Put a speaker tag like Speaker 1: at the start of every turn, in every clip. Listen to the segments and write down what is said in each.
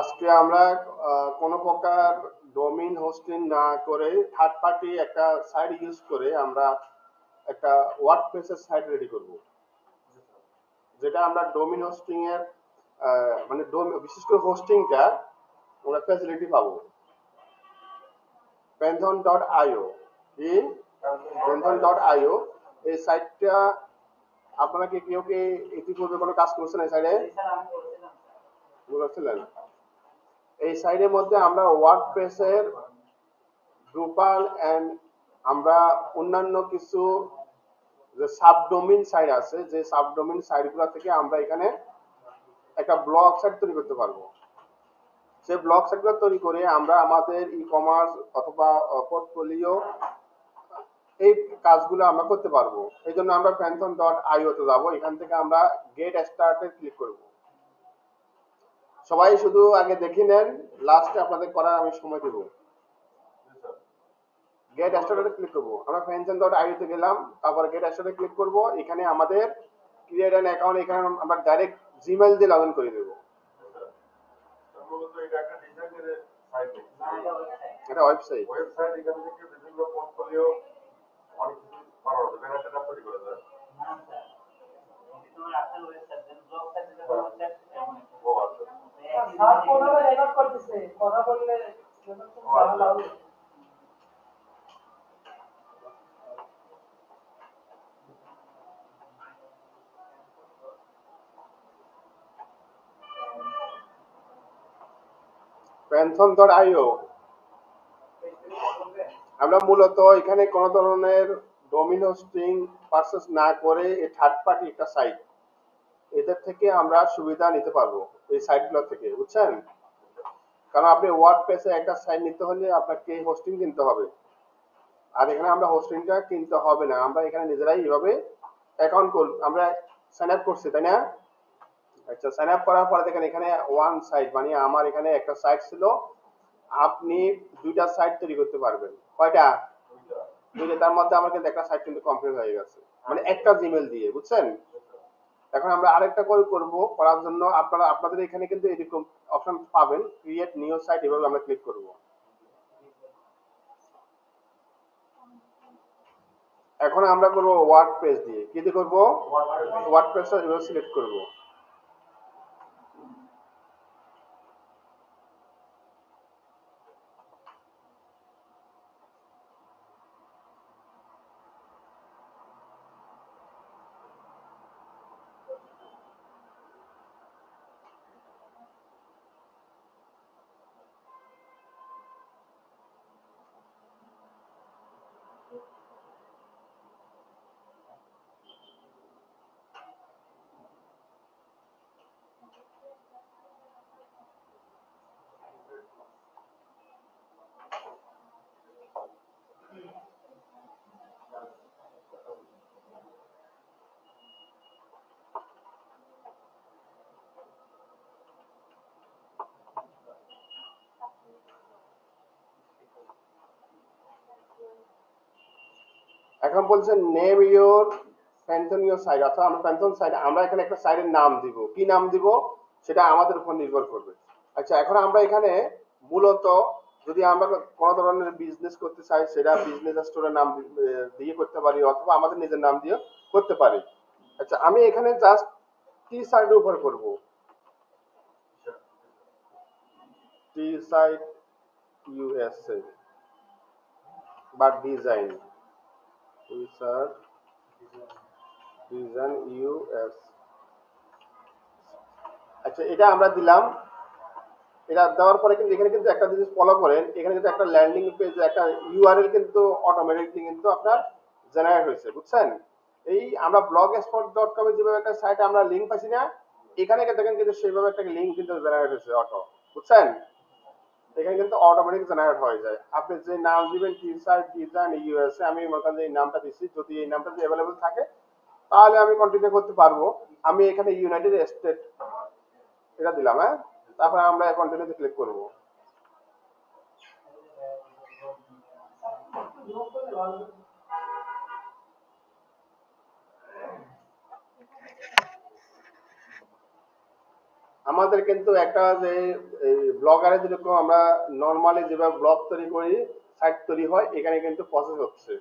Speaker 1: আজকে আমরা কোনো প্রকার ডোমেইন হোস্টিং না করে থার্ড পার্টি একটা সাইট ইউজ করে আমরা একটা ওয়ার্ডপ্রেসের সাইট রেডি করব, যেটা আমরা ডোমেইন হোস্টিং এর মানে বিশেষ করে হোস্টিংটা আমরা ফ্যাসিলিটি পাবো pantheon.io। এই pantheon.io এই সাইটটা আপনারা কি কেউ কি ইতিপূর্বে কোনো কাজ করছেন এই সাইটে? বুঝতে এই সাইটের মধ্যে আমরা ওয়ার্ডপ্রেসের ড্রুপাল এন্ড আমরা অন্যান্য কিছু যে সাবডোমেইন সাইট আছে, যে সাবডোমেইন সাইটগুলো থেকে আমরা এখানে একটা ব্লগ সাইট তৈরি করতে পারবো। সেই ব্লগ সাইটগুলো তৈরি করে আমরা আমাদের ই কমার্স অথবা পোর্টফোলিও এই কাজগুলো আমরা করতে পারবো। এই জন্য আমরা pantheon.io তে যাবো। এখান থেকে আমরা গেট স্টার্টে ক্লিক করব। সবাই শুধু আগে দেখে নেন, লাস্টে আপনাদের করার আমি সময় দেব। গেট স্টার্টে ক্লিক করব। আমরা pantheon.io তে গেলাম, তারপর গেট স্টার্টে ক্লিক করব। এখানে আমাদের ক্রিয়েট অ্যান অ্যাকাউন্ট, এখানে আমরা ডাইরেক্ট জিমেইল দিয়ে লগ ইন করে দেব। এটা ওয়েবসাইট। এখান থেকে বিভিন্ন পোর্টফোলিও অনেক কিছু করা হবে, ব্যানারটা তৈরি করা যায়। pantheon.io আমরা মূলত এখানে কোনো ধরনের ডোমেইন হোস্টিং পারচেজ না করে এই থার্ড পার্টি একটা সাইট, এদের থেকে আমরা সুবিধা নিতে পারবো এই সাইটগুলো থেকে, বুঝছেন? কারণ আপনি ওয়ার্ডপ্রেসে একটা সাইট নিতে হলে আপনাকে হোস্টিং কিনতে হবে, আর এখানে আমরা হোস্টিংটা কিনতে হবে না। আমরা এখানে নিজেরাই এইভাবে অ্যাকাউন্ট আমরা সাইন আপ করছি, তাই না? আচ্ছা, সাইন আপ করার পরে দেখেন এখানে ওয়ান সাইট, মানে আমার এখানে একটা সাইট ছিল, আপনি দুইটা সাইট তৈরি করতে পারবেন। কয়টা? দুইটা। তার মধ্যে আমার কিন্তু একটা সাইট কিন্তু কমপ্লিট হয়ে গেছে, মানে একটা জিমেইল দিয়ে, বুঝছেন? এখন আমরা আরেকটা করব। করার জন্য আপনারা আপনাদের এখানে কিন্তু এরকম অপশন পাবেন, ক্রিয়েট নিউ সাইট, এভাবে আমরা ক্লিক করব। এখন আমরা করব ওয়ার্ডপ্রেস দিয়ে। কি দিয়ে করব? ওয়ার্ডপ্রেসটা এভাবে সিলেক্ট করব। এখন বলছে নেম ইওর প্যান্থনিও সাইট, অর্থাৎ আমরা প্যান্থন সাইট, আমরা এখানে একটা সাইটের নাম দিব। কি নাম দিব সেটা আমাদের উপর নির্ভর করবে। আচ্ছা, এখন আমরা এখানে মূলত যদি আমরা কোনো ধরনের বিজনেস করতে চাই, সেটা বিজনেস স্টোরের নাম দিয়ে করতে পারি, অথবা আমাদের নিজের নাম দিয়ে করতে পারি। আচ্ছা, আমি এখানে জাস্ট টি সাইটের উপর করব। টি সাইট ইউএসএ বা ডিজাইন রিসার্চ ডিজাইন ইউএস। আচ্ছা, এটা আমরা দিলাম। এটা দেওয়ার পরে কিন্তু এখানে কিন্তু একটা জিনিস ফলো করেন, এখানে কিন্তু একটা ল্যান্ডিং পেজ, একটা ইউআরএল কিন্তু অটোমেটিকলি কিন্তু আপনার জেনারেট হয়েছে, বুঝছেন? এই আমরা blogspot.com এর যেভাবে একটা সাইটে আমরা লিংক পাইছি না, এখানে দেখেন কিন্তু সেইভাবে একটা লিংক কিন্তু জেনারেট হয়েছে অটো, বুঝছেন? এখানে কিন্তু অটোমেটিক জেনারেট হয়ে যায়। আপনি যে নাম দিবেন টি সাইট ডিজাইন ইউএসএ, আমি মনে করেন যে এই নামটা দিচ্ছি, যদি এই নামটা যদি অ্যাভেলেবল থাকে তাহলে আমি কন্টিনিউ করতে পারবো। আমি এখানে ইউনাইটেড স্টেট এটা দিলাম, হ্যাঁ। তারপরে আমরা কন্টিনিউতে ক্লিক করব। আমাদের কিন্তু একটা যে ব্লগারে যেরকম আমরা নর্মালি যেভাবে ব্লগ তৈরি করি সাইট তৈরি হয়, এখানে কিন্তু প্রসেস হচ্ছে।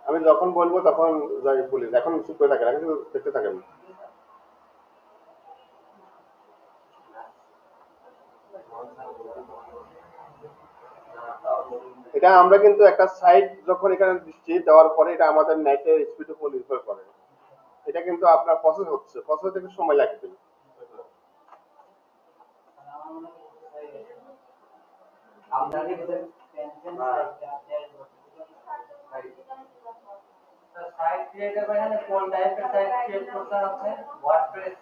Speaker 1: আমি যখন বলবো তখন যাই বলি, এখন চুপ করে থাকেন, এখন শুধু দেখতে থাকেন। এটা আমরা কিন্তু একটা সাইট যখন এখানে দিচ্ছি, দেওয়ার পরে এটা আমাদের নেটের স্পিড উপর নির্ভর করে। এটা কিন্তু আপনার প্রসেস হচ্ছে, প্রসেস থেকে সময় লাগবে।
Speaker 2: সাইট ক্রিয়েটর মানে কোন টাইপের সাইট ক্রিয়েট করতে হবে? ওয়ার্ডপ্রেস।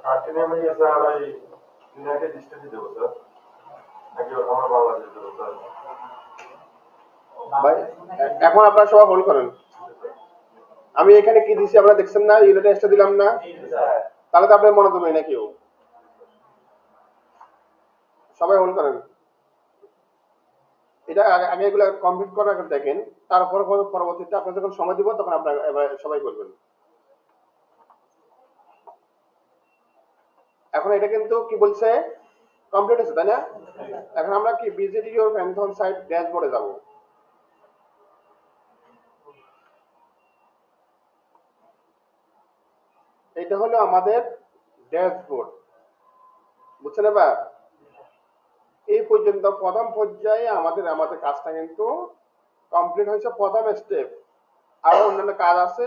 Speaker 3: কাটিনে আমি স্যার ওই ইউনাইটেড স্টেটে দেবো স্যার, নাকি আমরা বাংলাদেশে দেবো স্যার?
Speaker 1: ভাই এখন আপনারা সবাই হোল্ড করেন। আমি এখানে কি দিছি আপনারা দেখছেন না? ইউনিট টেস্টটা দিলাম না? তাহলে তো আপনার মনে দেবে না কেউ। সবাই হোল্ড করেন। এটা আগে এগুলো কমপ্লিট করার দেখেন, তারপর পরবর্তীতে আপনার যখন সময় দিব তখন আপনারা এবার সবাই করবেন। এখন এটা কিন্তু কি বলছে, কমপ্লিট হচ্ছে, তাই না? এখন আমরা কি ভিজিট ইউর প্যান্থন সাইট ড্যাশবোর্ডে যাব। এটা হলো আমাদের ড্যাশবোর্ড, বুঝছেন? এবার এই পর্যন্ত প্রথম পর্যায়ে আমাদের আমাদের কাজটা কিন্তু কমপ্লিট হয়েছে, প্রথম স্টেপ। আরো অন্যান্য কাজ আছে,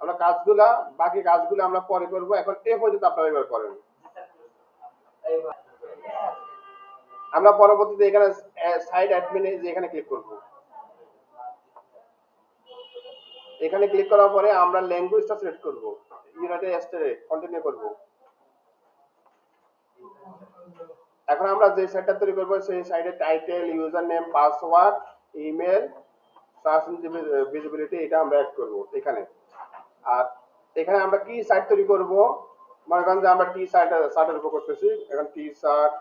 Speaker 1: আমরা কাজগুলা বাকি কাজগুলো আমরা পরে করব। এখন এই পর্যন্ত আপনারা এবার করেন। আমরা পরবর্তীতে এখানে সাইট অ্যাডমিনে যে এখানে ক্লিক করব। এখানে ক্লিক করার পরে আমরা ল্যাঙ্গুয়েজটা সিলেক্ট করব, ইউনাইটেড স্টেটে কন্টিনিউ করব। এখন আমরা যে সাইটটা তৈরি করব সেই সাইটের title, user name, password, email, search visibility এটা আমরা অ্যাড করব এখানে। আর এখানে আমরা কি সাইট তৈরি করব, মনে করেন যে আমরা টি শার্টের উপর করতেছি, এখন টি শার্ট।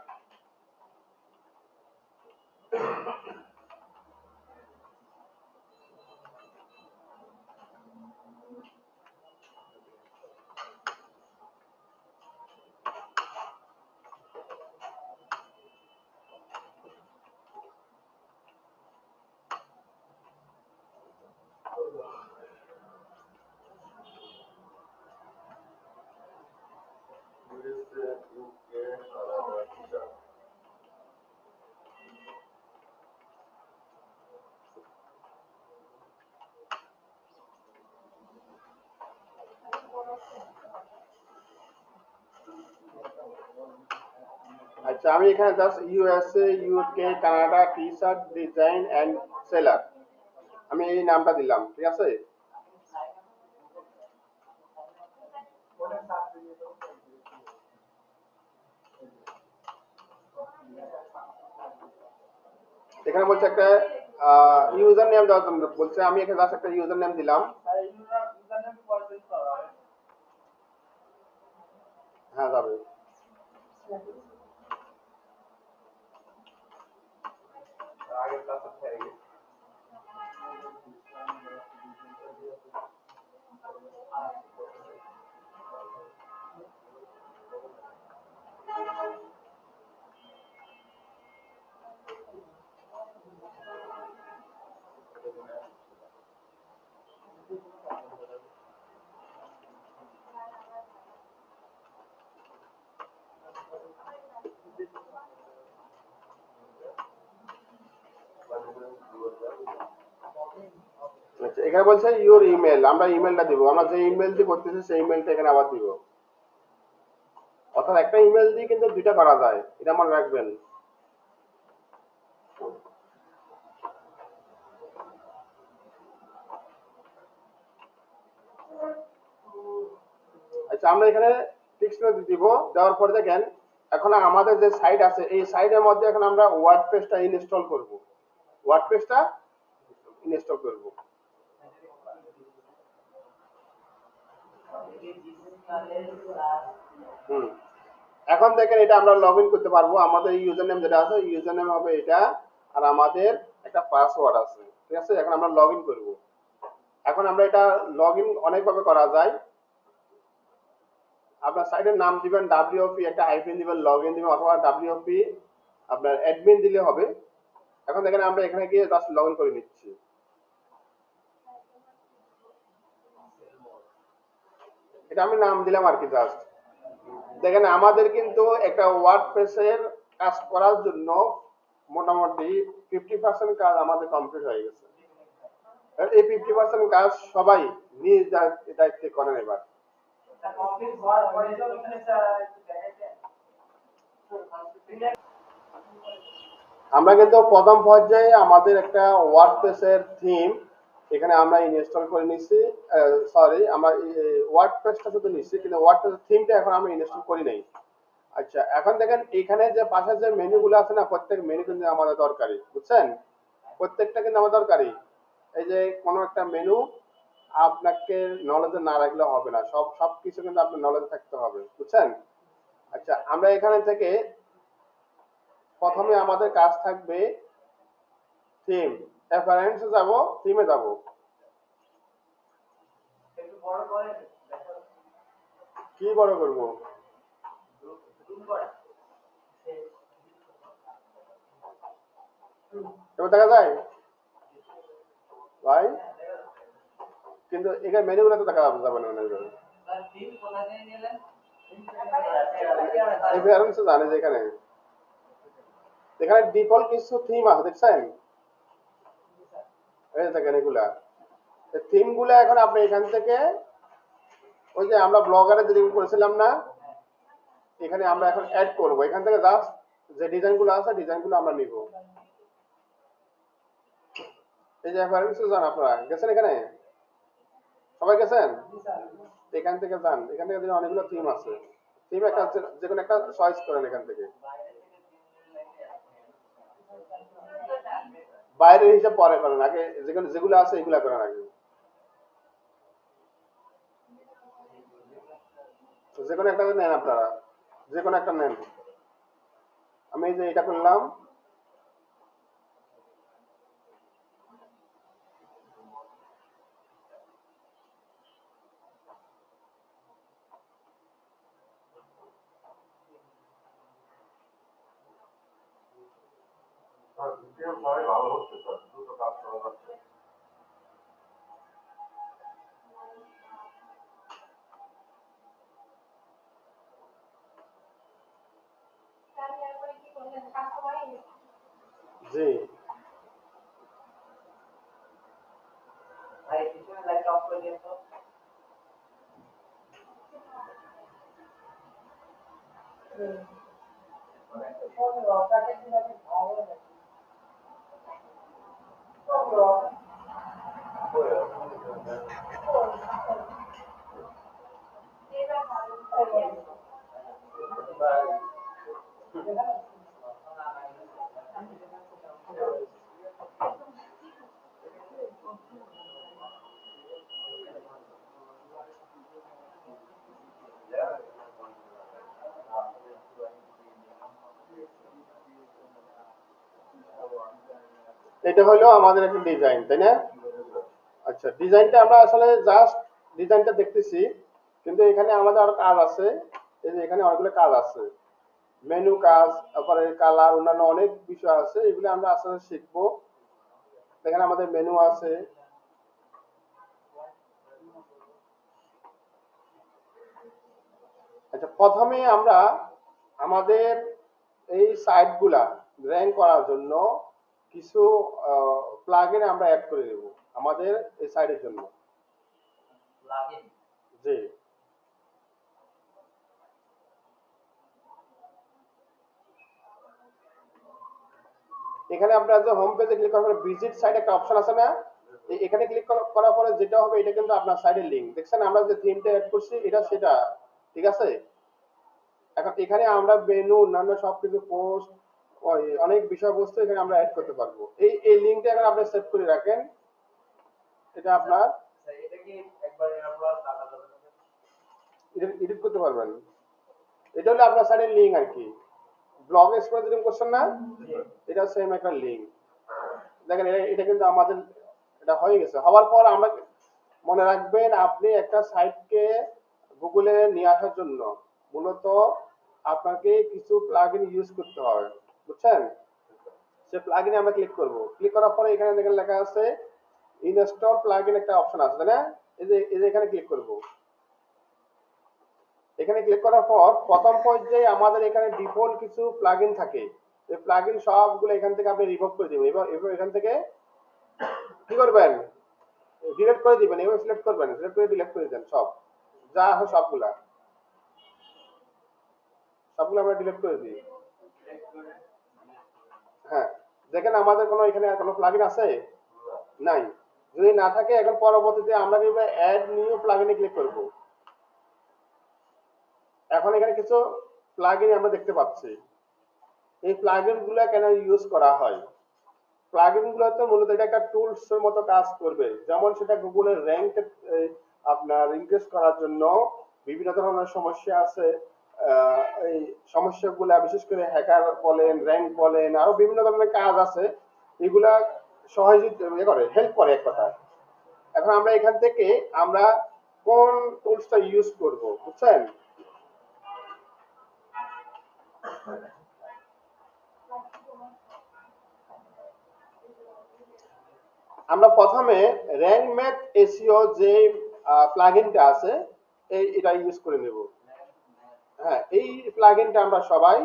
Speaker 1: আচ্ছা, আমি এখানে just USA, UK, Canada T shirt design and seller আমি এই নামটা দিলাম, ঠিক আছে? এখানে বলছে একটা ইউজার নেম দেওয়ার জন্য বলছে, আমি এখানে জাস্ট একটা ইউজার নেম দিলাম। হ্যাঁ যাবে।
Speaker 3: আগের কাছে থেকে
Speaker 1: আচ্ছা, এখানে বলছে ইউর ইমেল, আমরা ইমেলটা দিব, আমরা যে ইমেল দিয়ে করতেছি সেই ইমেলটা এখানে আবার দিব। অর্থাৎ একটা ইমেল দিয়ে কিন্তু দুইটা করা যায়, এটা মনে রাখবেন। আচ্ছা, আমরা এখানে ফিক্স করে দিব, দেওয়ার পরে দেখেন এখন আমাদের যে সাইট আছে এই সাইটের মধ্যে এখন আমরা ওয়ার্ডপ্রেসটা ইনস্টল করব, ওয়ার্ডপ্রেসটা ইনস্টল করব। হুম, এখন দেখেন এটা আমরা লগ ইন করতে পারবো। আমাদের ইউজার নেম যেটা আছে ইউজার নেম হবে এটা, আর আমাদের একটা পাসওয়ার্ড আছে, ঠিক আছে। এখন আমরা লগ ইন করবো। এখন আমরা এটা লগ ইন অনেকভাবে করা যায়। আপনার সাইটের নাম দিবেন WP, একটা হাইফেন দিবেন, লগ ইন দিবেন, অথবা WP আপনার অ্যাডমিন দিলে হবে। এখন দেখেন আমরা এখানে গিয়ে জাস্ট লগ ইন করে নিচ্ছি। এটা আমি নাম দিলাম আর কি জাস্ট। দেখেন আমাদের কিন্তু একটা ওয়ার্ডপ্রেসের কাজ করার জন্য মোটামুটি 50% কাজ আমাদের কমপ্লিট হয়ে গেছে। এই 50% কাজ সবাই নিজ দায়িত্বে করেন। এবার আমরা কিন্তু প্রথম পর্যায়ে আমাদের একটা ওয়ার্ডপ্রেসের থিম এখানে আমরা ইনস্টল করে নিচ্ছি। সরি, আমরা ওয়ার্ডপ্রেসটা শুধু নিচ্ছি, কিন্তু ওয়ার্ডপ্রেসের থিমটা এখন আমরা ইনস্টল করি নাই। আচ্ছা, এখন দেখেন এখানে যে পাশে যে মেনুগুলো আছে না, প্রত্যেক মেনু কিন্তু আমাদের দরকারি, বুঝছেন? প্রত্যেকটা কিন্তু আমাদের দরকারি। এই যে কোনো একটা মেনু আপনাকে নলেজে না রাখলে হবে না, সবকিছু কিন্তু আপনার নলেজে থাকতে হবে, বুঝছেন? আচ্ছা, আমরা এখানে থেকে প্রথমে আমাদের কাজ থাকবে থিম, রেফারেন্সে যাব, থিমে যাব। কি বড় করব? এবার দেখা যায় ভাই, কিন্তু এখানে মেনুগুলো তো দেখা যাবে না। রেফারেন্সে জানে যে এখানে এখানে ডিফল্ট কিছু থিম আছে, দেখছেন? এই দেখেন এগুলা থিম গুলা। এখন আপনি এখান থেকে ওই যে আমরা ব্লগারে যেদিন করেছিলাম না, এখানে আমরা এখন অ্যাড করব। এখান থেকে জাস্ট যে ডিজাইন গুলো আছে ডিজাইন গুলো আমরা নিব। এই যে রেফারেন্সে যান, আপনারা গেছেন এখানে, সবাই গেছেন? এখান থেকে যান, এখান থেকে অনেকগুলো থিম আছে। থিম একটা যে কোনো একটা চয়েস করেন এখান থেকে। বাইরের হিসাব পরে করেন, আগে যেগুলো আছে এগুলা করেন আগে। যে কোনো একটা নেন, আপনারা যে কোনো একটা নেন। আমি এই যে এটা করলাম।
Speaker 3: ভালো হচ্ছে স্যার, দ্রুত কাজ করা যাচ্ছে।
Speaker 1: জি,
Speaker 2: ভাই পিছনে লাইট অফ করে দিন তো।
Speaker 1: এটা হলো আমাদের একটা ডিজাইন, তাই না? আচ্ছা, ডিজাইনটা আমরা আসলে জাস্ট ডিজাইনটা দেখতেছি, কিন্তু এখানে আমাদের আরো কাজ আছে। এই যে এখানে অনেকগুলো কাজ আছে, মেনু কাজ, তারপরে কালার, অন্যান্য অনেক বিষয় আছে, এগুলো আমরা আসলে শিখবো। এখানে আমাদের মেনু আছে। আচ্ছা, প্রথমে আমরা আমাদের এই সাইটগুলা র্যাঙ্ক করার জন্য কিছু প্লাগইন আমরা অ্যাড করে দেব আমাদের এই সাইটের জন্য।
Speaker 2: প্লাগইন
Speaker 1: জি, এখানে আপনারা যে হোম পেজে ক্লিক করার পরে ভিজিট সাইট একটা অপশন আছে না, এখানে ক্লিক করার পরে যেটা হবে এটা কিন্তু আপনার সাইটের লিংক। দেখছেন আমরা যে থিমটা অ্যাড করছি এটা সেটা, ঠিক আছে। এখন এখানে আমরা মেনু অন্যান্য সবকিছু পোস্ট অনেক বিষয়বস্তু এখানে আমরা অ্যাড করতে পারবো। এই লিংকটা এখন আপনি সেভ করে রাখেন, এটা আপনার
Speaker 2: এটা কি একবার আমরা টাকা দেব
Speaker 1: এডিট করতে পারবেন। এটা হলো আপনার সাইটের লিংক আর কি, ব্লগ এক্সপ্লোর যেরকম করছেন না, এটা সেম একটা লিংক। দেখেন এটা কিন্তু আমাদের এটা হয়ে গেছে। হওয়ার পর আমরা মনে রাখবেন আপনি একটা সাইটকে গুগলে নিয়ে আসার জন্য মূলত আপনাকে কিছু প্লাগইন ইউজ করতে হয়, বুঝছেন। সে প্লাগইনে আমরা ক্লিক করব। ক্লিক করার পরে এখানে দেখেন লেখা আছে ইনস্টল প্লাগইন একটা অপশন আছে, তাই না? এই যে এখানে ক্লিক করব। এখানে ক্লিক করার পর প্রথম পর্যায়ে আমাদের এখানে ডিফল্ট কিছু প্লাগইন থাকে। এই প্লাগইন সবগুলো এখান থেকে আপনি রিমুভ করে দিবেন। এবার এখান থেকে কি করবেন, ডিলিট করে দিবেন। এবার সিলেক্ট করবেন, সিলেক্ট করে ডিলিট করে দেন সব, যা হয় সবগুলা আমরা ডিলিট করে দিই। হ্যাঁ, দেখেন আমাদের কোনো এখানে আর কোনো প্লাগইন আছে নাই। যদি না থাকে এখন পরবর্তীতে আমরা কিভাবে অ্যাড নিউ প্লাগইনে ক্লিক করব। এখন এখানে কিছু প্লাগইন আমরা দেখতে পাচ্ছি। এই প্লাগইন গুলো কেন ইউজ করা হয়? প্লাগইন গুলো তো মূলত এটা একটা টুলস এর মতো কাজ করবে। যেমন সেটা গুগলের র‍্যাঙ্ক আপনার ইনক্রিজ করার জন্য বিভিন্ন ধরনের সমস্যা আছে। এই সমস্যাগুলা বিশেষ করে হ্যাকার বলেন, র‍্যাঙ্ক বলেন, আরো বিভিন্ন ধরনের কাজ আছে, এগুলা সহজে করে, হেল্প করে এক কথা। এখন আমরা এখান থেকে আমরা কোন টুলসটা ইউজ করব, বুঝছেন? আমরা প্রথমে র‍্যাঙ্ক ম্যাথ এসইও যে প্লাগইনটা আছে এটা ইউজ করে নেব। হ্যাঁ, এই প্লাগইনটা আমরা সবাই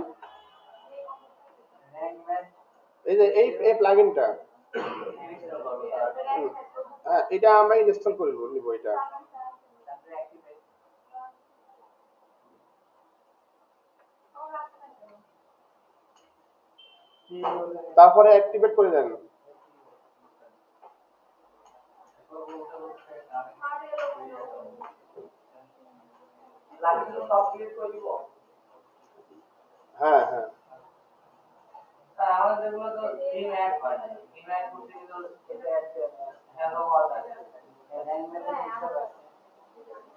Speaker 1: এই যে এই প্লাগইনটা, হ্যাঁ, এটা আমরা ইনস্টল করে নিব। এটা তারপরে অ্যাক্টিভেট করে দেন। হ্যাঁ হ্যাঁ,
Speaker 2: আমাদের যেগুলো তো থিম অ্যাড হয় না, থিম অ্যাড করতে গেলে এটা অ্যাড হ্যালো ওয়ার্ল্ড আছে, র‍্যাঙ্ক ম্যাথের বিষয় আছে।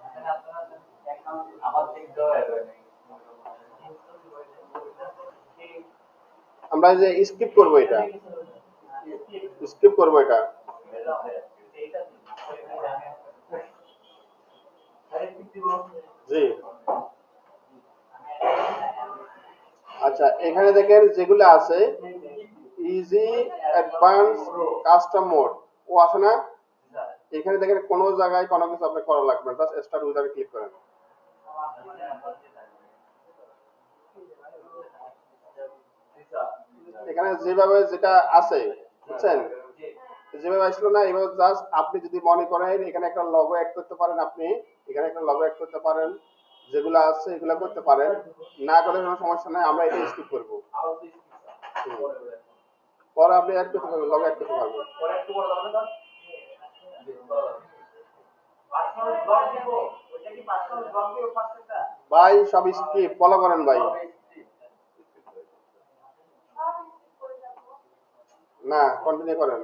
Speaker 2: এখানে আপনারা অ্যাকাউন্ট আবার চেক দেওয়া হবে।
Speaker 1: আমরা যে স্কিপ করব, এটা স্কিপ করব এটা। জি, আচ্ছা, এখানে দেখেন যেগুলো আছে ইজি, অ্যাডভান্স, কাস্টম মোড ও আছে না। এখানে দেখেন কোনো জায়গায় কোনো কিছু আপনি করা লাগবে না, জাস্ট স্টার্ট উইজারে ক্লিক করেন। এখানে যেভাবে যেটা আছে, বুঝছেন, যেভাবে আসলো না, এভাবে জাস্ট আপনি যদি মনে করেন এখানে একটা লগো অ্যাড করতে পারেন, আপনি এখানে একটা লগো অ্যাড করতে পারেন, যেগুলো আছে এগুলো করতে পারেন। না করলে কোনো সমস্যা নাই, আমরা এটা স্কিপ করব। পরে আপনি অ্যাড করতে পারবেন, লগো অ্যাড করতে পারবেন। ভাই সব স্কিপ ফলো করেন ভাই, না কন্টিনিউ করেন।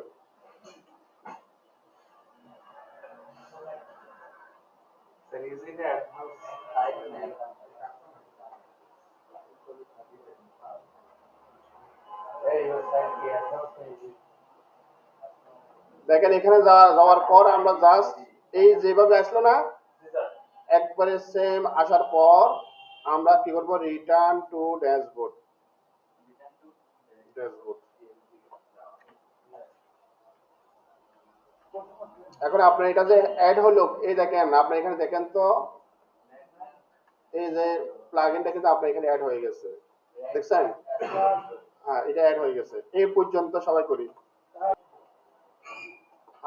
Speaker 1: দেখেন এখানে যাওয়ার পর আমরা জাস্ট এই যেভাবে আসলো না, একবারে সেম আসার পর আমরা কি করব, রিটার্ন টু ড্যাশবোর্ড। এখন আপনার এটা যে অ্যাড হলো, এই দেখেন আপনি এখানে দেখেন তো এই যে প্লাগইনটা কিন্তু আপনার এখানে অ্যাড হয়ে গেছে, দেখছেন? হ্যাঁ, এটা অ্যাড হয়ে গেছে। এই পর্যন্ত সবাই করি।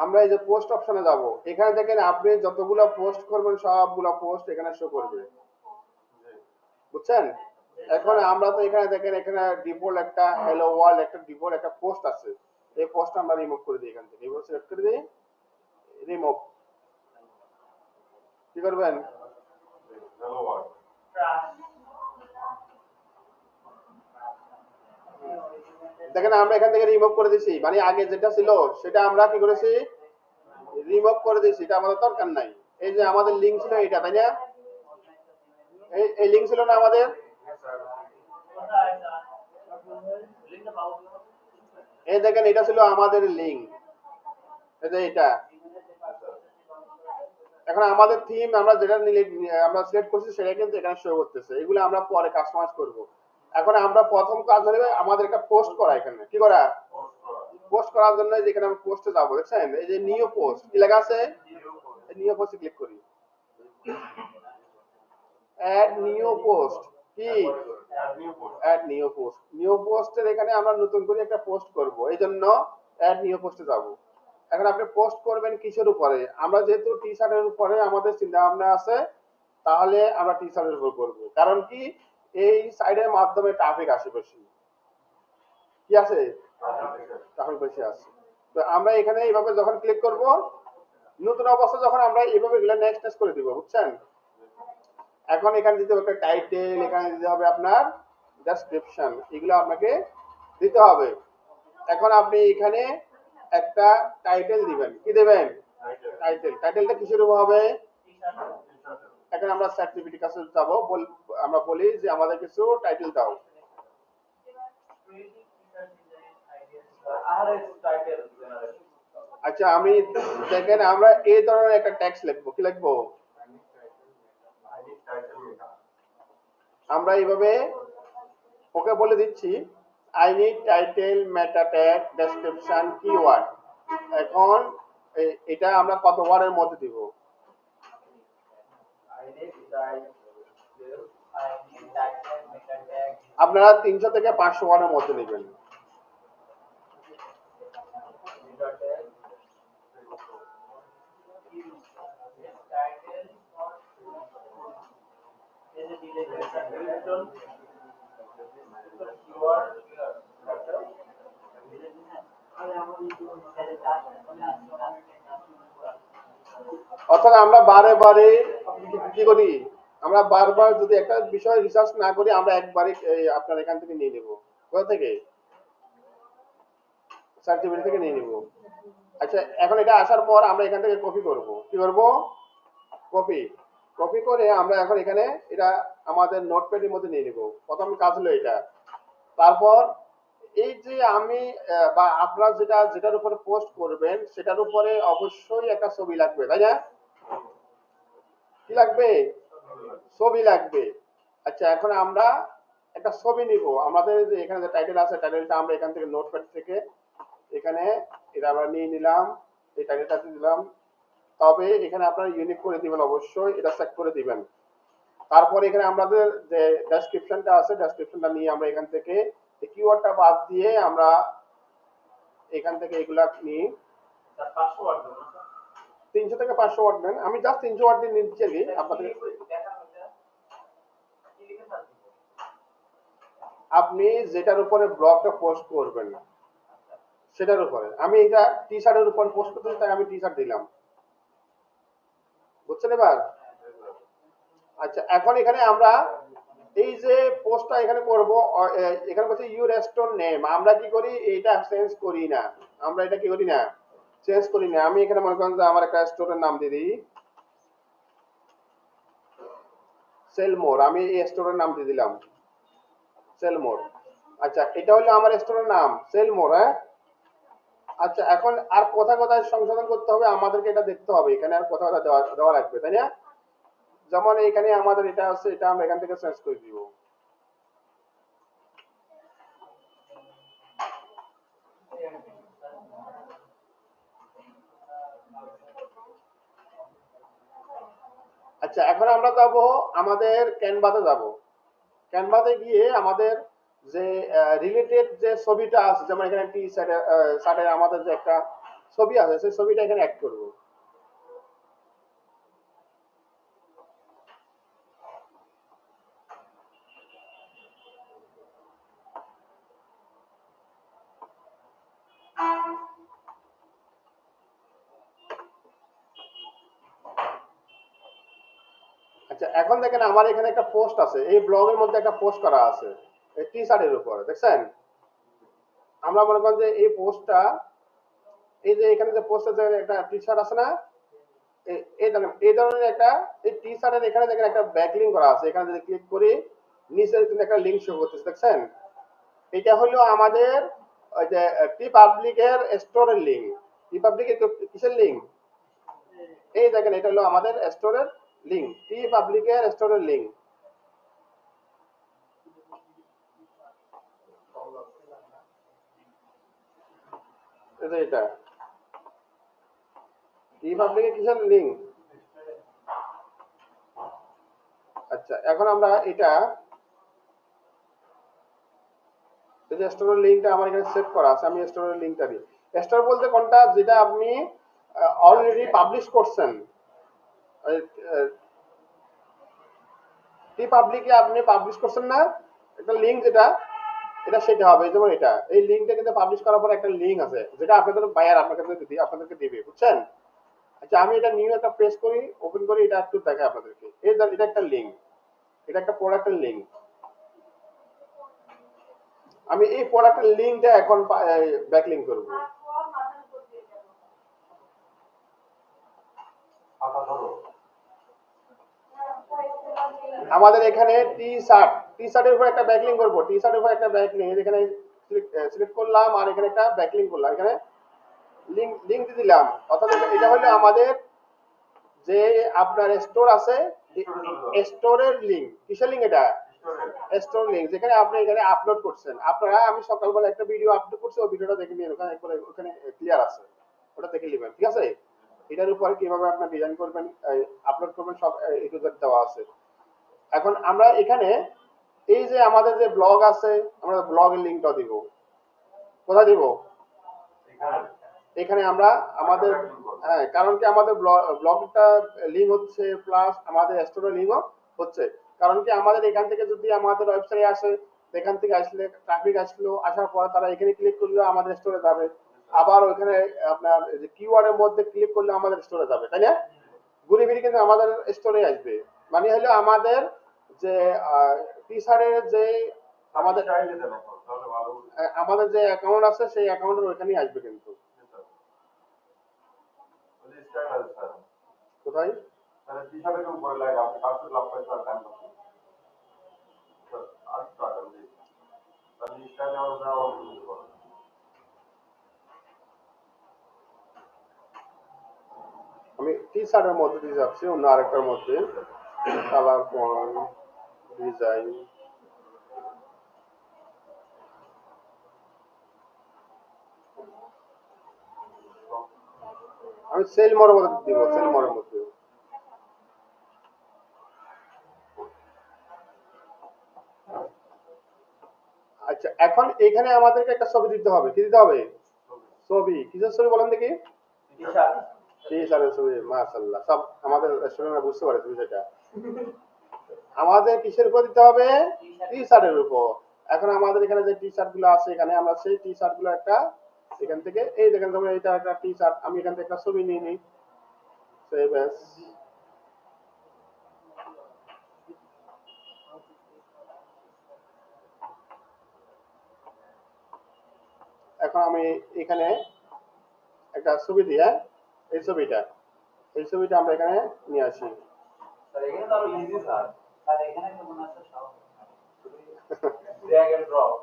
Speaker 1: আমরা এই যে পোস্ট অপশনে যাব, এখানে দেখেন আপনি যতগুলো পোস্ট করবেন সবগুলো পোস্ট এখানে শো করবে, বুঝছেন? এখন আমরা তো এখানে দেখেন এখানে ডিফল্ট একটা হ্যালো ওয়ার্ল্ড একটা ডিফল্ট একটা পোস্ট আছে, এই পোস্ট আমরা রিমুভ করে দিই এখান থেকে, এবার সিলেক্ট করে দিই রিমুভ। কি করবেন?
Speaker 3: Hello world.
Speaker 1: দেখেন আমরা এখান থেকে রিমুভ করে দিছি, মানে আগে যেটা ছিল সেটা আমরা কি করেছি, রিমুভ করে দিছি, এটা আমাদের দরকার নাই। এই যে আমাদের লিংক ছিল এটা, তাই না? এই লিংক ছিল না আমাদের, এই দেখেন এটা ছিল আমাদের লিংক, এই যে এটা। এখন আমাদের থিম আমরা যেটা আমরা সিলেক্ট করছি সেটা কিন্তু এখানে শো করতেছে, এগুলো আমরা পরে কাস্টমাইজ করব। এখন আমরা প্রথম কাজ হলো আমাদের একটা পোস্ট করা, এখানে কি করা, পোস্ট করার জন্য যেখানে আমরা পোস্টে যাব, দেখছেন এই যে নিউ পোস্ট কি লেখা আছে, নিউ পোস্টে ক্লিক করি, অ্যাড নিউ পোস্ট, কি অ্যাড নিউ পোস্ট, নিউ পোস্টের এখানে আমরা নতুন করে একটা পোস্ট করব, এই জন্য অ্যাড নিউ পোস্টে যাব। এখন আপনি পোস্ট করবেন কিসের উপরে, আমরা যেহেতু টি শার্টের উপরে আমাদের চিন্তা ভাবনা আছে, তাহলে আমরা টি শার্টের উপর করব, কারণ কি এই সাইডের মাধ্যমে ট্রাফিক আসে বেশি, কি আছে ট্রাফিক বেশি আছে। তো আমরা এখানে এইভাবে যখন ক্লিক করব, নতুন অবস্থা যখন আমরা এইভাবে এগুলো নেক্সট করে দিব, বুঝছেন? এখন এখানে দিতে হবে একটা টাইটেল, এখানে দিতে হবে আপনার ডেসক্রিপশন, এগুলো আপনাকে দিতে হবে। এখন আপনি এখানে একটা টাইটেল দিবেন, কি দিবেন, টাইটেল। টাইটেলটা কিসের উপর হবে, এখন আমরা সার্টিফিকেট কাছে যাব, আমরা বলি যে আমাদের কিছু টাইটেল দাও। আচ্ছা আমি দেখেন আমরা এই ধরনের একটা ট্যাক্স লিখবো, কি লিখবো, আমরা এইভাবে ওকে বলে দিচ্ছি I need title meta tag description keyword. এখন এটা আমরা কত ওয়ার্ডের মধ্যে দিব, আপনারা 300 থেকে 500 ওয়ার্ডের মধ্যে নেবেন। অর্থাৎ আমরা বারে বারে কি করি, আমরা বারবার যদি একটা বিষয় রিসার্চ না করি, আমরা একবারে আপনার এখান থেকে নিয়ে নেব, কোথা থেকে, সার্টিফিকেট থেকে নিয়ে নেব। আচ্ছা এখন এটা আসার পর আমরা এখান থেকে কপি করব, কি করব, কপি। কপি করে আমরা এখন এখানে এটা আমাদের নোটপ্যাডের মধ্যে নিয়ে নেব, প্রথম কাজ হলো এটা। তারপর এই যে আমি বা আপনারা যেটার উপরে পোস্ট করবেন সেটার উপরে অবশ্যই একটা ছবি লাগবে, তাই না, কি লাগবে, ছবি লাগবে। আচ্ছা এখন আমরা একটা ছবি নিব, আমাদের যে এখানে যে টাইটেল আছে টাইটেলটা আমরা এখান থেকে নোটপ্যাড থেকে এখানে এটা আমরা নিয়ে নিলাম, এই টাইটেলটা দিলাম। তবে এখানে আপনারা ইউনিক করে দিবেন, অবশ্যই এটা সেট করে দিবেন। তারপর এখানে আমাদের যে ডেসক্রিপশনটা আছে ডেসক্রিপশনটা নিয়ে আমরা এখান থেকে কিওয়ার্ডটা বাদ দিয়ে আমরা এখান থেকে এগুলা নিই, 300 থেকে 500 ওয়ার্ড নেন, আমি জাস্ট 300 ওয়ার্ড দিয়ে নিচ্ছি আগে আপনাদের। আপনি যেটার উপরে ব্লগটা পোস্ট করবেন সেটার উপরে, আমি এটা টি শার্টের উপর পোস্ট করতে তাই আমি টি শার্ট দিলাম, বুঝছেন এবার? আচ্ছা এখন এখানে আমরা এই যে পোস্টটা এখানে করব, এখানে বলছে ইউর স্টোর নেম, আমরা কি করি এটা চেঞ্জ করি না, আমরা এটা কি করি না, চেঞ্জ করি না। আমি এখানে মনে করেন যে আমার একটা স্টোরের নাম দিয়ে দিই সেলমোর, আমি এই স্টোরের নাম দিয়ে দিলাম সেলমোর। আচ্ছা এটা হলো আমার স্টোরের নাম সেলমোর, হ্যাঁ। আচ্ছা এখন আর কোথায় কোথায় সংশোধন করতে হবে আমাদেরকে এটা দেখতে হবে, এখানে আর কোথাও দেওয়া লাগবে, তাই না? যেমন এখানে আমাদের এটা আছে, এটা আমরা এখান থেকে চেঞ্জ করে দিব। আচ্ছা এখন আমরা যাব আমাদের ক্যানভাতে যাব, ক্যানভাতে গিয়ে আমাদের যে রিলেটেড যে ছবিটা আছে, যেমন এখানে টি শার্টের আমাদের যে একটা ছবি আছে, সেই ছবিটা এখানে অ্যাড করব। আচ্ছা, এখন দেখেন আমার এখানে একটা পোস্ট আছে, এই ব্লগের মধ্যে একটা পোস্ট করা আছে এই টি শার্টের উপরে, দেখছেন? আমরা মনে করেন যে এই পোস্টটা, এই যে এখানে যে পোস্টের যে একটা টি শার্ট আছে না, এই ধরনের একটা, এই টি শার্টের এখানে দেখেন একটা ব্যাকলিঙ্ক করা আছে, এখানে যদি ক্লিক করি নিচে কিন্তু একটা লিঙ্ক শো করতেছে, দেখছেন? এটা হলো আমাদের ওই যে টি পাবলিকের স্টোরের লিঙ্ক। টি পাবলিকের কিসের লিঙ্ক? এই দেখেন, এটা হলো আমাদের স্টোরের লিঙ্ক, টি পাবলিকের স্টোরের লিঙ্ক। এটা টি পাবলিকের কিসের লিঙ্ক? আচ্ছা, এখন আমরা এটা, এই যে স্টোরের লিঙ্কটা আমার এখানে সেভ করা আছে, আমি স্টোরের লিঙ্কটা দিই। স্টোর বলতে কোনটা? যেটা আপনি অলরেডি পাবলিশ করছেন। টি পাবলিকে আপনি পাবলিশ করছেন না একটা লিঙ্ক, যেটা এটা সেটা হবে। যেমন এটা, এই লিঙ্কটা কিন্তু পাবলিশ করার পর একটা লিঙ্ক আছে যেটা আপনাদের বায়ার আপনাদেরকে দিবে, বুঝছেন? আচ্ছা, আমি এটা নিউ একটা প্রেস করি, ওপেন করি, এটা একটু দেখাই আপনাদেরকে। এটা একটা লিঙ্ক, এটা একটা প্রোডাক্টের লিঙ্ক। আমি এই প্রোডাক্টের লিঙ্কটা এখন ব্যাকলিঙ্ক করব। আমাদের এখানে টি শার্টের উপর একটা ব্যাকলিঙ্ক করব, টি শার্টের উপর একটা ব্যাকলিঙ্ক, এখানে সিলেক্ট করলাম আর এখানে একটা ব্যাকলিঙ্ক করলাম, এখানে লিঙ্ক দিয়ে দিলাম। অর্থাৎ এটা হলো আমাদের যে আপনার স্টোর আছে, স্টোরের লিঙ্ক। কিসের লিঙ্ক? এটা স্টোর লিঙ্ক, যেখানে আপনি এখানে আপলোড করছেন। আপনারা, আমি সকালবেলা একটা ভিডিও আপলোড করছি, ওই ভিডিওটা দেখে নিন, ওখানে ক্লিয়ার আছে, ওটা দেখে নেবেন, ঠিক আছে? এটার উপর কিভাবে আপনার ডিজাইন করবেন, আপলোড করবেন, সব একটু দেওয়া আছে। এখন আমরা এখানে এই যে আমাদের যে ব্লগ আছে, আমরা ব্লগের লিঙ্কটা দিব। কোথায় দিব? এখানে আমরা আমাদের, হ্যাঁ, কারণ কি আমাদের ব্লগটা লিঙ্ক হচ্ছে, প্লাস আমাদের স্টোরের লিঙ্কও হচ্ছে। কারণ কি আমাদের এখান থেকে যদি আমাদের ওয়েবসাইটে আসে, এখান থেকে আসলে ট্রাফিক আসলো, আসার পর তারা এখানে ক্লিক করলে আমাদের স্টোরে যাবে, আবার ওইখানে আপনার যে কিওয়ার্ডের মধ্যে ক্লিক করলে আমাদের স্টোরে যাবে, তাই না? ঘুরে ফিরে কিন্তু আমাদের স্টোরে আসবে। মানে হলো আমাদের যে টি শার্টের যে আমাদের আমাদের যে অ্যাকাউন্ট আছে, সেই অ্যাকাউন্টের ওইখানেই আসবে কিন্তু। কোথায়? আমি টি শার্টের মধ্যে দিয়ে যাচ্ছি, অন্য আরেকটার মধ্যে, কালার ফন্ট ডিজাইন। আমি সেল মোড়ের মধ্যে দিব, সেল মোড়ের মধ্যে। আচ্ছা, এখন এখানে আমাদেরকে একটা ছবি দিতে হবে। কি দিতে হবে? ছবি। কিসের ছবি বলেন দেখি? টি শার্টের ছবি। মাশাআল্লাহ, সব আমাদের স্টুডেন্টরা বুঝতে পারে বিষয়টা। আমাদের কিসের উপর দিতে হবে? টি শার্টের উপর। এখন আমাদের এখানে যে টি শার্ট গুলো আছে, এখানে আমরা সেই টি শার্ট গুলো একটা এখান থেকে, এই দেখেন, যেমন এটা একটা টি শার্ট, আমি এখান থেকে একটা ছবি নিয়ে নিই, সেভ অ্যাজ। এখন আমি এখানে একটা ছবি দিয়ে, এই ছবিটা আমরা এখানে নিয়ে আসি।
Speaker 2: স্যার এখানে তো আরো ইজি স্যার। স্যার এখানে তো মনে হচ্ছে সহজ। Drag and drop.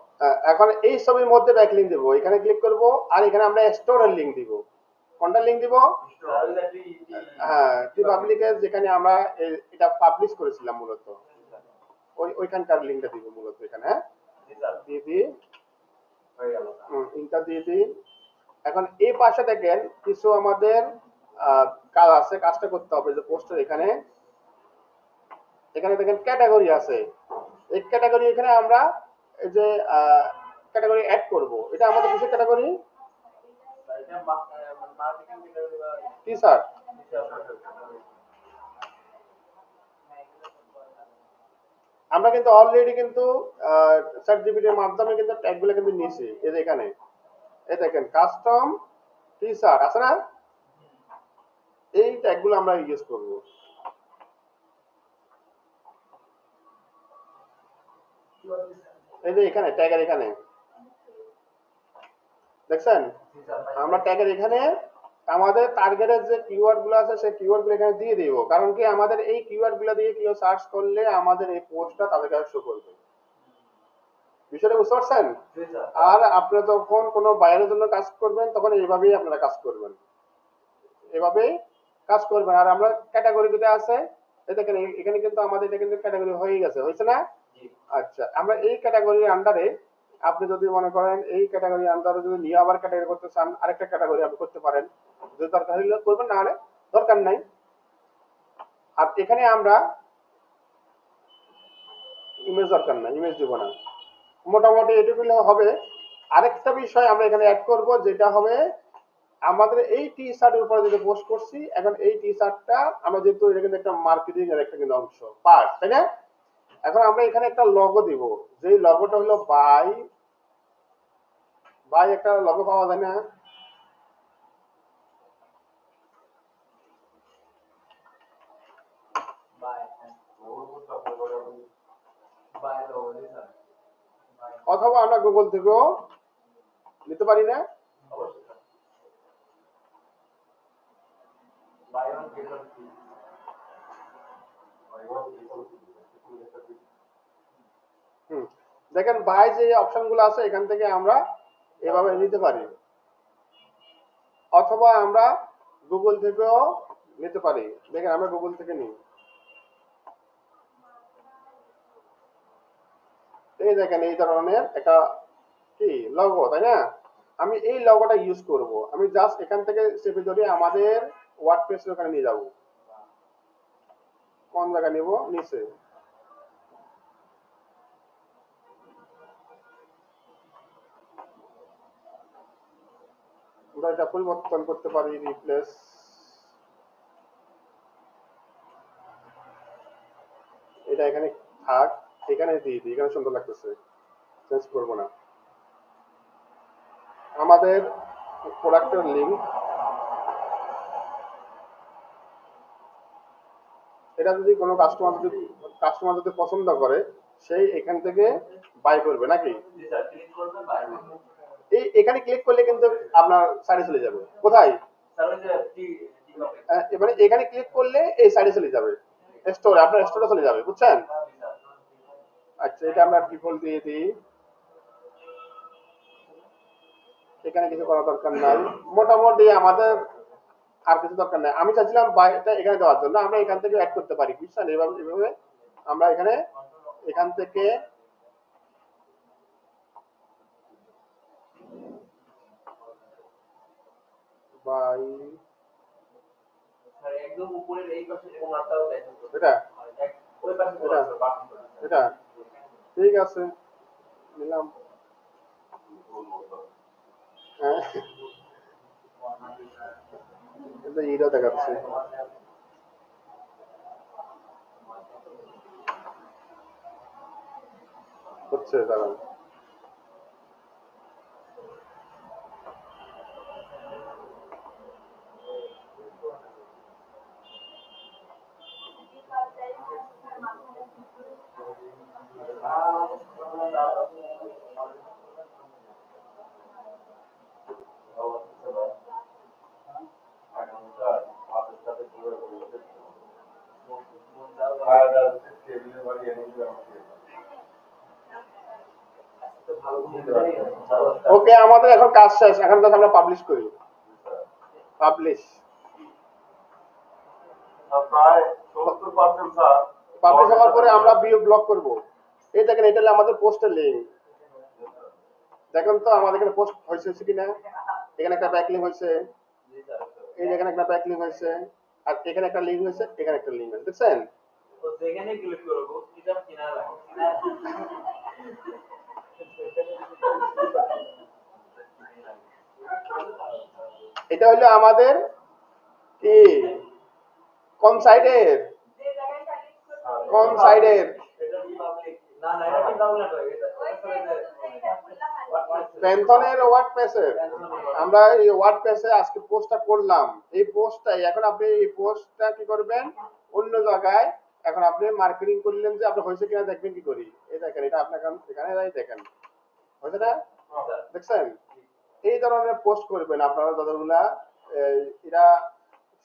Speaker 1: এখন এই ছবির মধ্যে ব্যাকলিঙ্ক দেব, এখানে ক্লিক করব, আর এখানে আমরা স্টোরের লিঙ্ক দিব। কোনটা লিঙ্ক দিব? হ্যাঁ, টি পাবলিকের, যেখানে আমরা এটা পাবলিশ করেছিলাম মূলত, ওইখানকার লিঙ্কটা দিব মূলত এখানে। হ্যাঁ, দিয়ে দিই,
Speaker 2: হয়ে গেল।
Speaker 1: ইন্টার দিয়ে দিই। এখন এই পাশে দেখেন কিছু আমাদের কাজ আছে, কাজটা করতে হবে। যে পোস্টার এখানে দেখেন ক্যাটাগরি আছে, এই ক্যাটাগরি এখানে আমরা এই যে ক্যাটাগরি অ্যাড করব। এটা আমাদের কিসের ক্যাটাগরি?
Speaker 2: এটা মার্কেটিং ডিলার বা
Speaker 1: টি শার্ট আমরা কিন্তু অলরেডি কিন্তু চ্যাট জিপিটির মাধ্যমে কিন্তু ট্যাগগুলো কিন্তু নিয়েছি এই যে এখানে এই দেখেন কাস্টম টি শার্ট আছে না এই ট্যাগগুলো আমরা ইউজ করব এই যে এখানে ট্যাগের এখানে দেখছেন আমরা ট্যাগের এখানে আমাদের টার্গেটের যে কিওয়ার্ড গুলো আছে সেই কিওয়ার্ড গুলো এখানে দিয়ে দিব কারণ কি আমাদের এই কিওয়ার্ড গুলো দিয়ে কেউ সার্চ করলে আমাদের এই পোস্টটা তাদের কাছে শো করবে বিষয়টা বুঝতে পারছেন আর আপনারা যখন কোনো বাইরের জন্য কাজ করবেন তখন এইভাবেই আপনারা কাজ করবেন এভাবেই কাজ করবেন আর আমরা ক্যাটাগরি যেটা আছে দেখেন এখানে কিন্তু আমাদের এটা কিন্তু ক্যাটাগরি হয়ে গেছে হয়েছে না আচ্ছা আমরা এই ক্যাটাগরির আন্ডারে আপনি যদি মনে করেন এই ক্যাটাগরির আন্ডারে যদি নিয়ে আবার ক্যাটাগরি করতে চান আরেকটা ক্যাটাগরি আপনি করতে পারেন যদি দরকার হলে করবেন না হলে দরকার নাই আর এখানে আমরা ইমেজ দরকার না ইমেজ দিব না মোটামুটি এটুকু হবে আরেকটা বিষয় আমরা এখানে অ্যাড করব যেটা হবে আমাদের এই টি শার্টের উপরে যেটা পোস্ট করছি এখন এই টি শার্টটা আমরা যেহেতু এটা কিন্তু একটা মার্কেটিং এর একটা কিন্তু অংশ পার্ট তাই না এখন আমরা এখানে একটা লগো দিব যে লগোটা হলো বাই একটা লগো পাওয়া যায় না অথবা আমরা গুগল থেকেও নিতে পারি না দেখেন বাই যে অপশন গুলো আছে এখান থেকে আমরা এভাবে নিতে পারি অথবা আমরা গুগল থেকেও নিতে পারি দেখেন আমরা গুগল থেকে নিই এই দেখেন এই ধরনের একটা কি লগো তাই না আমি এই লগোটা ইউজ করব আমি জাস্ট এখান থেকে চেপে ধরে আমাদের ওয়ার্ডপ্রেসের ওখানে নিয়ে যাব কোন জায়গা নিব নিচে আমরা এটা পরিবর্তন করতে পারি রিপ্লেস এটা এখানে থাক এখানে দিয়ে দিই এখানে সুন্দর লাগতেছে চেঞ্জ করব না আমাদের প্রোডাক্টের লিংক এটা যদি কোনো কাস্টমার যদি পছন্দ করে সেই এখান থেকে বাই করবে নাকি এই এখানে ক্লিক করলে কিন্তু আপনার সাইডে চলে যাবে কোথায় এবারে এখানে ক্লিক করলে এই সাইডে চলে যাবে স্টোর আপনার স্টোরে চলে যাবে বুঝছেন আচ্ছা এটা আমরা ডিফল্ট দিয়ে দিই এখানে কিছু করার দরকার নাই মোটামুটি আমাদের আর কিছু দরকার নাই আমি চাইছিলাম বাইটা এখানে দেওয়ার জন্য আমরা এখান থেকে অ্যাড করতে পারি বুঝছেন এভাবে আমরা এখান থেকে বাই
Speaker 2: একদম উপরের এই পাশে কোণাটাও দেখেন
Speaker 1: এটা
Speaker 2: ওই পাশে
Speaker 1: এটা ঠিক আছে নিলাম হ্যাঁ এটা ইরা দেখাচ্ছে হচ্ছে দাঁড়ান ওকে আমাদের এখন কাজ শেষ এখন কাজ আমরা পাবলিশ করি পাবলিশ
Speaker 3: প্রায় 70% স্যার
Speaker 1: পাবলিশ হওয়ার পরে আমরা ভিউ ব্লক করব এই দেখেন এটা হলো আমাদের পোস্টের লিংক দেখেন তো আমাদের এখানে পোস্ট হয়েছে কিনা এখানে একটা ব্যাকলিংক হয়েছে এই যেখানে একটা ব্যাকলিংক হয়েছে আর এখানে একটা লিংক হয়েছে এখানে একটা লিংক হয়েছে দেখছেন
Speaker 2: তো যেখানে ক্লিক করব এটা কিনা লাগে
Speaker 1: এটা হলো আমাদের কি কোন সাইডের কোন সাইডের
Speaker 2: না না এটা কি প্রবলেম হয় এটা
Speaker 1: প্যান্থনের ওয়ার্ড পেজের আমরা এই ওয়ার্ড পেজে আজকে পোস্টটা করলাম এই পোস্টটাই এখন আপনি এই পোস্টটা কি করবেন অন্য জায়গায় এখন আপনি মার্কেটিং করলেন যে আপনি হয়েছে কিনা দেখবেন কি করি এই দেখেন এটা আপনার এখানে দেখেন হয়েছে না দেখছেন এই ধরনের পোস্ট করবেন আপনারা যতগুলা এরা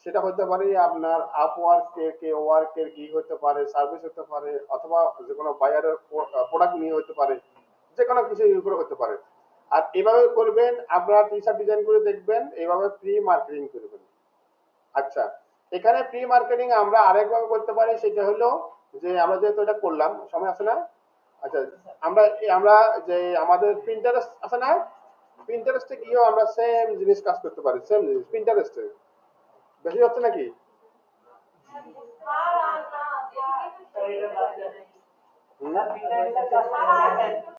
Speaker 1: সেটা হতে পারে আপনার আপওয়ার্ক কে ওয়ার্কের কি হতে পারে সার্ভিস হতে পারে অথবা যে কোনো বায়ারের প্রোডাক্ট নিয়ে হতে পারে যে কোনো কিছু উপরে হতে পারে আর এভাবে করবেন আপনারা টি শার্ট ডিজাইন করে দেখবেন এইভাবে প্রি মার্কেটিং করবেন আচ্ছা এখানে প্রি মার্কেটিং আমরা আরেকভাবে করতে পারি সেটা হলো যে আমরা যেহেতু এটা করলাম সময় আছে না আচ্ছা আমরা যে আমাদের প্রিন্টারেস্ট আছে না প্রিন্টারেস্টে গিয়েও আমরা সেম জিনিস কাজ করতে পারি সেম জিনিস প্রিন্টারেস্টে বেশি হচ্ছে নাকি
Speaker 2: এটা